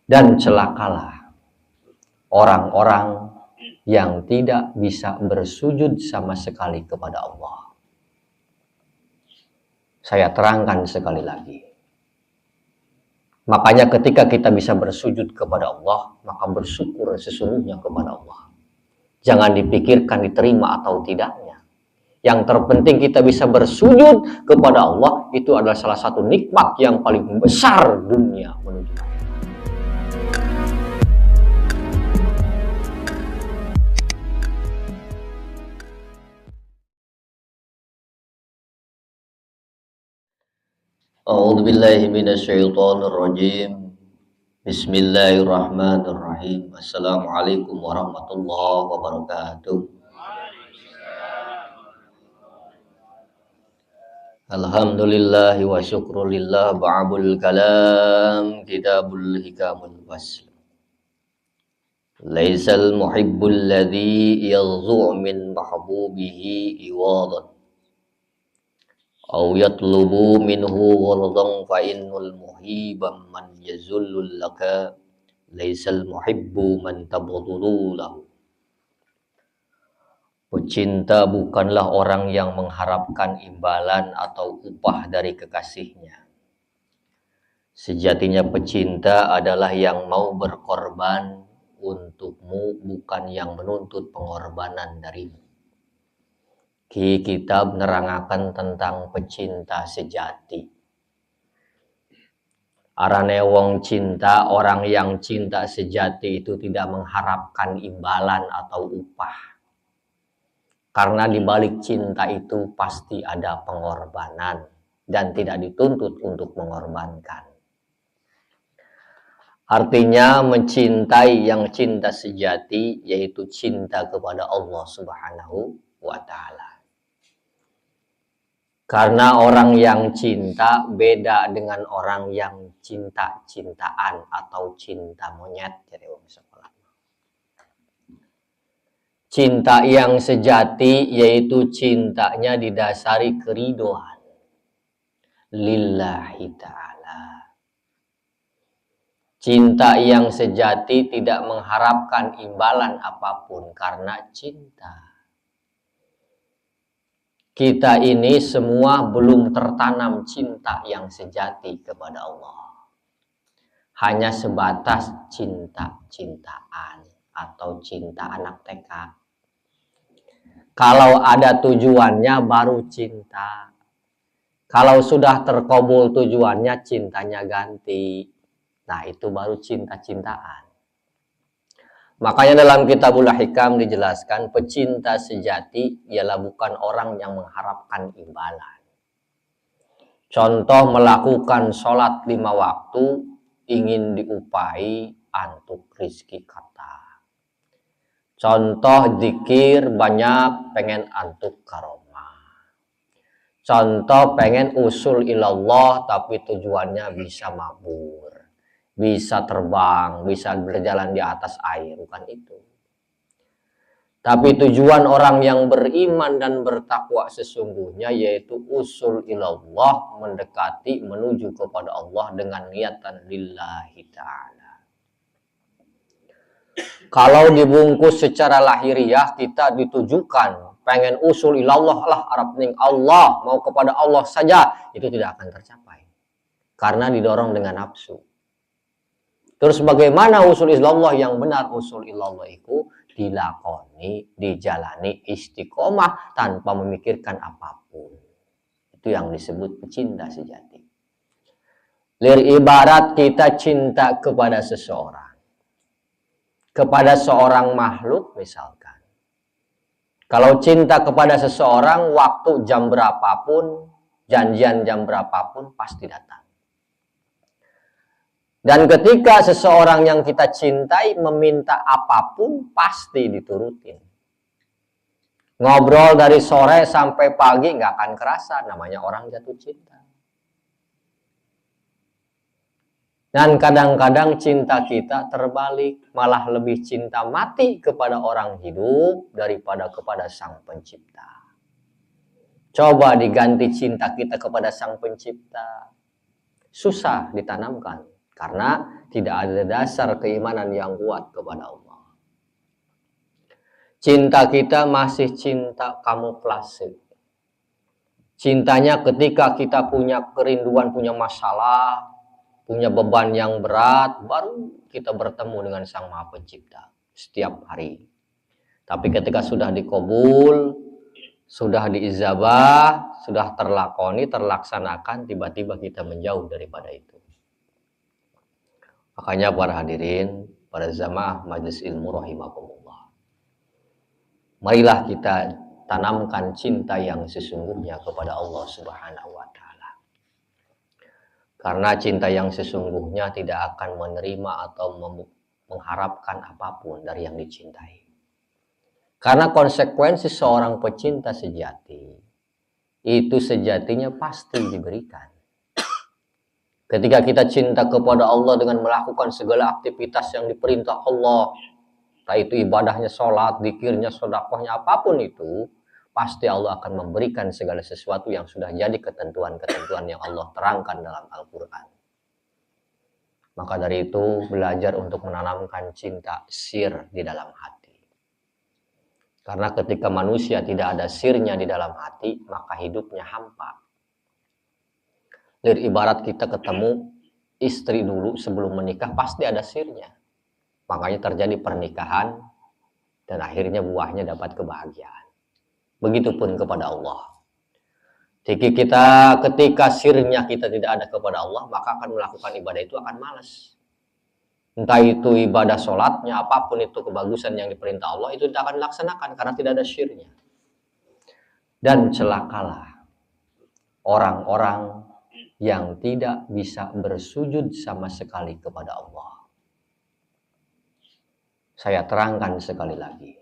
Dan celakalah orang-orang yang tidak bisa bersujud sama sekali kepada Allah. Saya terangkan sekali lagi. Makanya ketika kita bisa bersujud kepada Allah, maka bersyukur sesungguhnya kepada Allah. Jangan dipikirkan diterima atau tidaknya. Yang terpenting kita bisa bersujud kepada Allah, itu adalah salah satu nikmat yang paling besar dunia menuju akhirat. A'udzu billahi minasyaitonir rajim. Bismillahirrahmanirrahim. Assalamualaikum warahmatullahi wabarakatuh. Alhamdulillah wa syukrulillah ba'abul kalam kitabul hikamul wasl. Laisal muhibbul ladhi yadhu' min mahbubihi iwadan aw yatlubu minhu gharadan fa innal muhibban man yazullul laka laisal muhibbu man tabghudhu lahu. Pecinta bukanlah orang yang mengharapkan imbalan atau upah dari kekasihnya. Sejatinya pecinta adalah yang mau berkorban untukmu, bukan yang menuntut pengorbanan darimu. Kitab menerangkan tentang pecinta sejati. Arane wong cinta, orang yang cinta sejati itu tidak mengharapkan imbalan atau upah. Karena di balik cinta itu pasti ada pengorbanan dan tidak dituntut untuk mengorbankan. Artinya mencintai yang cinta sejati yaitu cinta kepada Allah Subhanahu wa Ta'ala. Karena orang yang cinta beda dengan orang yang cinta-cintaan atau cinta monyet. Jadi cinta yang sejati yaitu cintanya didasari keridhaan lillahi ta'ala. Cinta yang sejati tidak mengharapkan imbalan apapun karena cinta. Kita ini semua belum tertanam cinta yang sejati kepada Allah. Hanya sebatas cinta-cintaan atau cinta anak TK. Kalau ada tujuannya baru cinta. Kalau sudah terkabul tujuannya cintanya ganti. Nah itu baru cinta-cintaan. Makanya dalam Kitabul Hikam dijelaskan pecinta sejati ialah bukan orang yang mengharapkan imbalan. Contoh melakukan sholat 5 waktu ingin diupahi antuk rizki kata. Contoh zikir banyak pengen antuk karomah. Contoh pengen usul ilallah tapi tujuannya bisa mabur, bisa terbang, bisa berjalan di atas air, bukan itu. Tapi tujuan orang yang beriman dan bertakwa sesungguhnya yaitu usul ilallah, mendekati menuju kepada Allah dengan niatan lillahi ta'ala. Kalau dibungkus secara lahiriah kita ditujukan pengen usul ilallah lah, Arab ning Allah, mau kepada Allah saja, itu tidak akan tercapai karena didorong dengan nafsu. Terus bagaimana usul ilallah yang benar? Usul ilallah itu dilakoni, dijalani istiqomah tanpa memikirkan apapun. Itu yang disebut pecinta sejati. Lir ibarat kita cinta kepada seseorang, kepada seorang makhluk misalkan. Kalau cinta kepada seseorang, waktu jam berapapun, janjian jam berapapun pasti datang. Dan ketika seseorang yang kita cintai meminta apapun pasti diturutin. Ngobrol dari sore sampai pagi nggak akan kerasa, namanya orang jatuh cinta. Dan kadang-kadang cinta kita terbalik, malah lebih cinta mati kepada orang hidup daripada kepada Sang Pencipta. Coba diganti cinta kita kepada Sang Pencipta. Susah ditanamkan. Karena tidak ada dasar keimanan yang kuat kepada Allah. Cinta kita masih cinta kamuflase. Cintanya ketika kita punya kerinduan, punya masalah, punya beban yang berat, baru kita bertemu dengan Sang Maha Pencipta setiap hari. Tapi ketika sudah dikabul, sudah diijabah, sudah terlakoni, terlaksanakan, tiba-tiba kita menjauh daripada itu. Makanya para hadirin, para jamaah majelis ilmu rahimakumullah, marilah kita tanamkan cinta yang sesungguhnya kepada Allah Subhanahu wa Ta'ala. Karena cinta yang sesungguhnya tidak akan menerima atau mengharapkan apapun dari yang dicintai. Karena konsekuensi seorang pecinta sejati itu sejatinya pasti diberikan. Ketika kita cinta kepada Allah dengan melakukan segala aktivitas yang diperintah Allah, entah itu ibadahnya, sholat, zikirnya, sedekahnya, apapun itu, pasti Allah akan memberikan segala sesuatu yang sudah jadi ketentuan-ketentuan yang Allah terangkan dalam Al-Quran. Maka dari itu, belajar untuk menanamkan cinta sir di dalam hati. Karena ketika manusia tidak ada sirnya di dalam hati, maka hidupnya hampa. Ibarat kita ketemu istri dulu sebelum menikah, pasti ada sirnya. Makanya terjadi pernikahan, dan akhirnya buahnya dapat kebahagiaan. Begitupun kepada Allah. Jadi ketika sirnya kita tidak ada kepada Allah, maka akan melakukan ibadah itu akan malas. Entah itu ibadah sholatnya, apapun itu kebagusan yang diperintah Allah, itu tidak akan dilaksanakan karena tidak ada sirnya. Dan celakalah orang-orang yang tidak bisa bersujud sama sekali kepada Allah. Saya terangkan sekali lagi.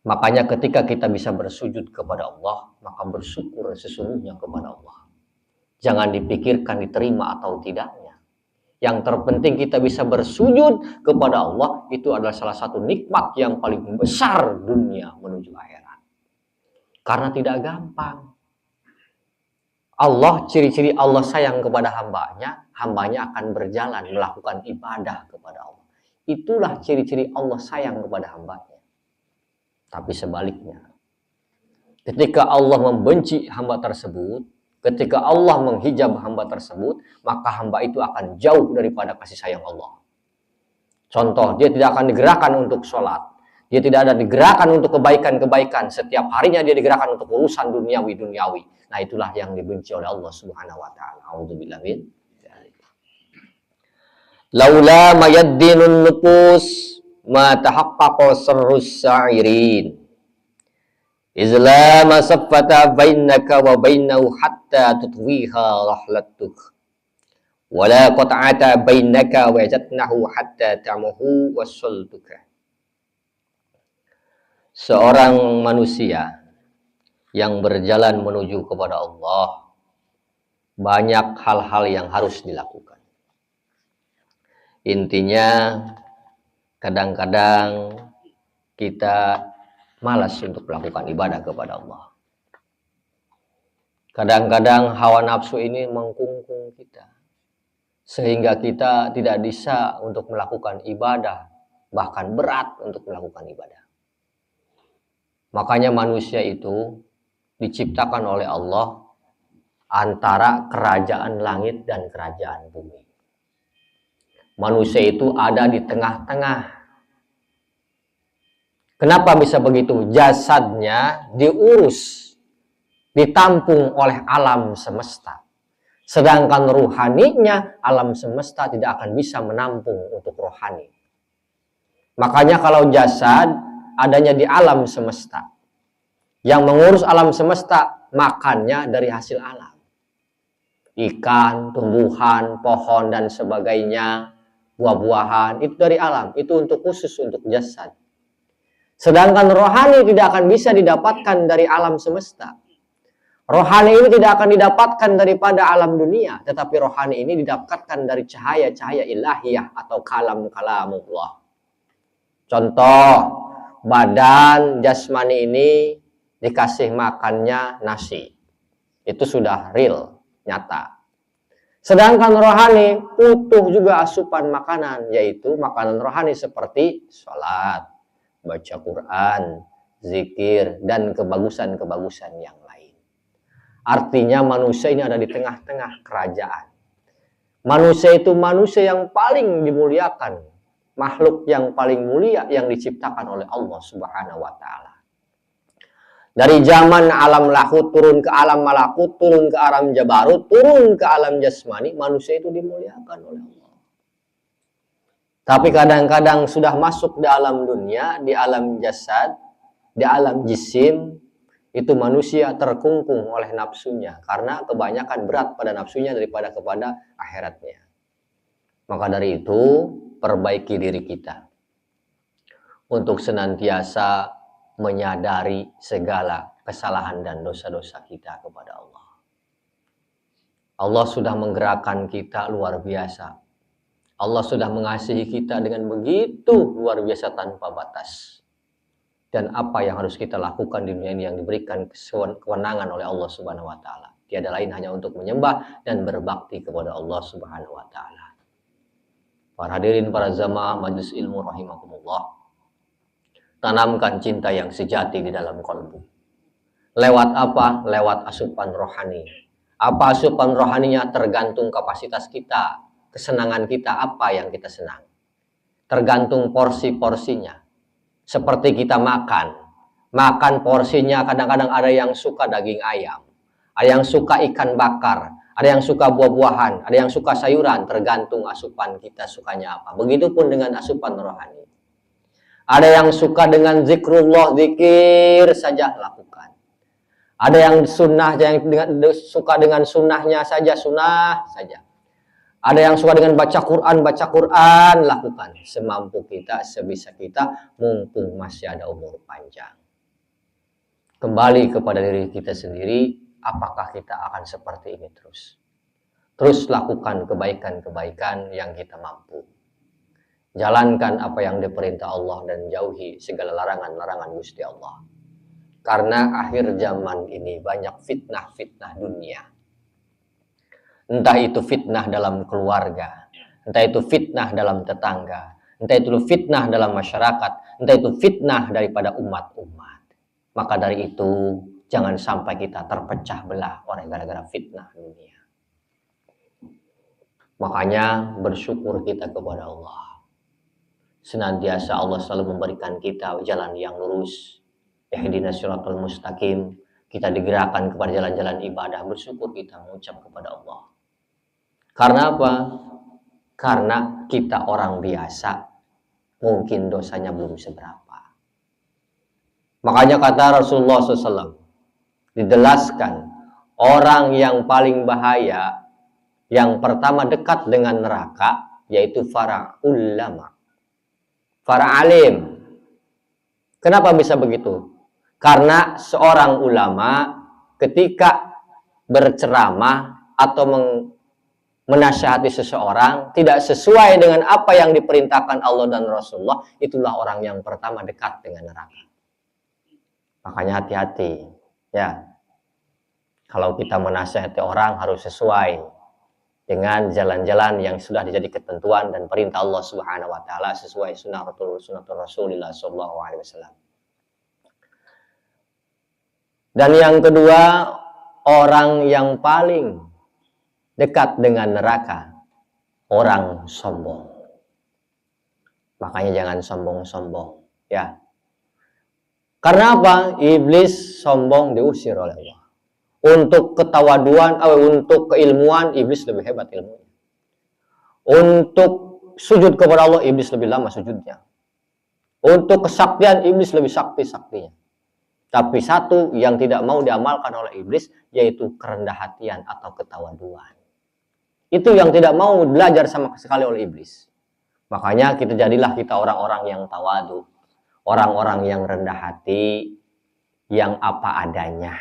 Makanya ketika kita bisa bersujud kepada Allah, maka bersyukur sesungguhnya kepada Allah. Jangan dipikirkan diterima atau tidaknya. Yang terpenting kita bisa bersujud kepada Allah, itu adalah salah satu nikmat yang paling besar dunia menuju akhirat. Karena tidak gampang. Allah, ciri-ciri Allah sayang kepada hambanya, hambanya akan berjalan melakukan ibadah kepada Allah. Itulah ciri-ciri Allah sayang kepada hambanya. Tapi sebaliknya, ketika Allah membenci hamba tersebut, ketika Allah menghijab hamba tersebut, maka hamba itu akan jauh daripada kasih sayang Allah. Contoh, dia tidak akan digerakkan untuk sholat. Dia tidak ada digerakkan untuk kebaikan-kebaikan. Setiap harinya dia digerakkan untuk urusan duniawi-duniawi. Nah, itulah yang dibenci oleh Allah Subhanahu wa Ta'ala. A'udzubillah min dzalik. Laula mayaddinun nufus ma tahaqqaqa sirrus sa'irin. Izla ma saffata bainaka wa bainahu hatta tutwiha rahlatuk. Wala qat'ata bainaka wa jatnahu hatta ta'muhu wasultuka. Seorang manusia yang berjalan menuju kepada Allah, banyak hal-hal yang harus dilakukan. Intinya, kadang-kadang kita malas untuk melakukan ibadah kepada Allah. Kadang-kadang hawa nafsu ini mengkungkung kita, sehingga kita tidak bisa untuk melakukan ibadah, bahkan berat untuk melakukan ibadah. Makanya manusia itu diciptakan oleh Allah antara kerajaan langit dan kerajaan bumi. Manusia itu ada di tengah-tengah. Kenapa bisa begitu? Jasadnya diurus, ditampung oleh alam semesta. Sedangkan ruhaninya, alam semesta tidak akan bisa menampung untuk rohani. Makanya kalau jasad adanya di alam semesta, yang mengurus alam semesta makannya dari hasil alam. Ikan, tumbuhan, pohon, dan sebagainya, buah-buahan, itu dari alam. Itu untuk khusus untuk jasad. Sedangkan rohani tidak akan bisa didapatkan dari alam semesta. Rohani ini tidak akan didapatkan daripada alam dunia, tetapi rohani ini didapatkan dari cahaya-cahaya ilahiyah atau kalam-kalamullah. Contoh, badan jasmani ini dikasih makannya nasi. Itu sudah real, nyata. Sedangkan rohani butuh juga asupan makanan, yaitu makanan rohani seperti sholat, baca Quran, zikir, dan kebagusan-kebagusan yang lain. Artinya manusia ini ada di tengah-tengah kerajaan. Manusia itu manusia yang paling dimuliakan, makhluk yang paling mulia yang diciptakan oleh Allah Subhanahu wa Ta'ala. Dari zaman alam lahut turun ke alam malakut, turun ke alam jabarut, turun ke alam jasmani, manusia itu dimuliakan oleh Allah. Tapi kadang-kadang sudah masuk di alam dunia, di alam jasad, di alam jisim, itu manusia terkungkung oleh nafsunya karena kebanyakan berat pada nafsunya daripada kepada akhiratnya. Maka dari itu, perbaiki diri kita untuk senantiasa menyadari segala kesalahan dan dosa-dosa kita kepada Allah. Allah sudah menggerakkan kita luar biasa. Allah sudah mengasihi kita dengan begitu luar biasa tanpa batas. Dan apa yang harus kita lakukan di dunia ini yang diberikan kewenangan oleh Allah Subhanahu wa Ta'ala. Tiada lain hanya untuk menyembah dan berbakti kepada Allah Subhanahu wa Ta'ala. Para hadirin, para jamaah majelis ilmu rahimakumullah. Tanamkan cinta yang sejati di dalam kalbu. Lewat apa? Lewat asupan rohani. Apa asupan rohaninya? Tergantung kapasitas kita, kesenangan kita, apa yang kita senang. Tergantung porsi-porsinya. Seperti kita makan. Makan porsinya kadang-kadang ada yang suka daging ayam. Ada yang suka ikan bakar. Ada yang suka buah-buahan. Ada yang suka sayuran. Tergantung asupan kita sukanya apa. Begitupun dengan asupan rohani. Ada yang suka dengan zikrullah, zikir saja lakukan. Ada yang sunnah, yang suka dengan sunnahnya saja, sunnah saja. Ada yang suka dengan baca Quran lakukan. Semampu kita, sebisa kita, mumpung masih ada umur panjang. Kembali kepada diri kita sendiri, apakah kita akan seperti ini terus? Terus lakukan kebaikan-kebaikan yang kita mampu. Jalankan apa yang diperintah Allah dan jauhi segala larangan-larangan Gusti Allah. Karena akhir zaman ini banyak fitnah-fitnah dunia. Entah itu fitnah dalam keluarga, entah itu fitnah dalam tetangga, entah itu fitnah dalam masyarakat, entah itu fitnah daripada umat-umat. Maka dari itu, jangan sampai kita terpecah belah oleh gara-gara fitnah dunia. Makanya bersyukur kita kepada Allah. Senantiasa Allah selalu memberikan kita jalan yang lurus. Ihdinas siratal mustaqim. Kita digerakkan kepada jalan-jalan ibadah. Bersyukur kita mengucap kepada Allah. Karena apa? Karena kita orang biasa. Mungkin dosanya belum seberapa. Makanya kata Rasulullah SAW. Dijelaskan. Orang yang paling bahaya. Yang pertama dekat dengan neraka. Yaitu para ulama. Para alim. Kenapa bisa begitu? Karena seorang ulama ketika berceramah atau menasihati seseorang tidak sesuai dengan apa yang diperintahkan Allah dan Rasulullah, itulah orang yang pertama dekat dengan neraka. Makanya hati-hati, ya. Kalau kita menasihati orang harus sesuai dengan jalan-jalan yang sudah jadi ketentuan dan perintah Allah Subhanahu wa Ta'ala sesuai sunnah Rasulullah sallallahu alaihi wasallam. Dan yang kedua, orang yang paling dekat dengan neraka, orang sombong. Makanya jangan sombong-sombong, ya. Karena apa? Iblis sombong diusir oleh Allah. Untuk ketawaduan, untuk keilmuan, iblis lebih hebat ilmunya. Untuk sujud kepada Allah, iblis lebih lama sujudnya. Untuk kesaktian, iblis lebih sakti-saktinya. Tapi satu yang tidak mau diamalkan oleh iblis, yaitu kerendah hatian atau ketawaduan. Itu yang tidak mau belajar sama sekali oleh iblis. Makanya jadilah kita orang-orang yang tawadu. Orang-orang yang rendah hati, yang apa adanya.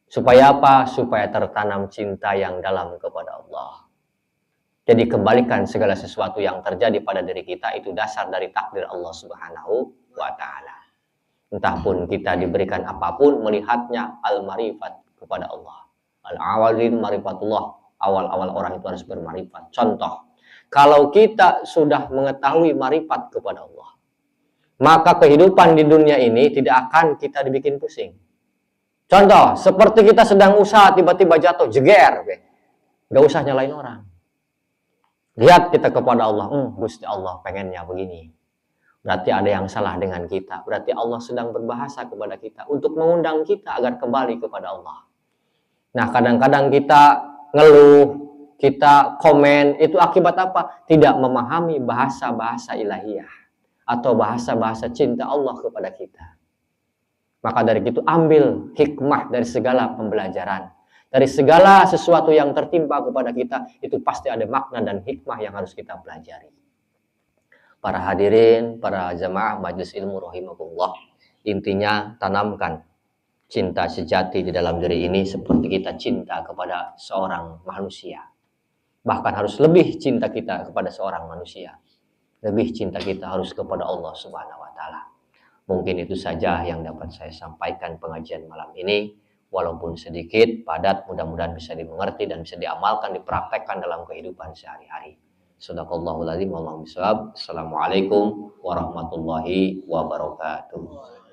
Supaya apa? Supaya tertanam cinta yang dalam kepada Allah. Jadi kembalikan segala sesuatu yang terjadi pada diri kita itu dasar dari takdir Allah Subhanahu wa Ta'ala. Entah pun kita diberikan apapun, melihatnya al-marifat kepada Allah. Al-awalin marifatullah. awal-awal orang itu harus bermarifat. Contoh, kalau kita sudah mengetahui marifat kepada Allah, maka kehidupan di dunia ini tidak akan kita dibikin pusing. Contoh, seperti kita sedang usaha tiba-tiba jatuh, jeger, gak usah nyalain orang. Lihat kita kepada Allah, Gusti Allah pengennya begini. Berarti ada yang salah dengan kita. Berarti Allah sedang berbahasa kepada kita untuk mengundang kita agar kembali kepada Allah. Nah, kadang-kadang kita ngeluh, kita komen, itu akibat apa? Tidak memahami bahasa-bahasa ilahiyah atau bahasa-bahasa cinta Allah kepada kita. Maka dari itu ambil hikmah dari segala pembelajaran. Dari segala sesuatu yang tertimpa kepada kita, itu pasti ada makna dan hikmah yang harus kita pelajari. Para hadirin, para jamaah majelis ilmu rahimakumullah, intinya tanamkan cinta sejati di dalam diri ini seperti kita cinta kepada seorang manusia. Bahkan harus lebih cinta kita kepada seorang manusia. Lebih cinta kita harus kepada Allah Subhanahu wa taala. Mungkin itu saja yang dapat saya sampaikan pengajian malam ini. Walaupun sedikit, padat, mudah-mudahan bisa dimengerti dan bisa diamalkan, dipraktekkan dalam kehidupan sehari-hari. Shadaqallahul adzim, wallahu bishawab. Assalamualaikum warahmatullahi wabarakatuh.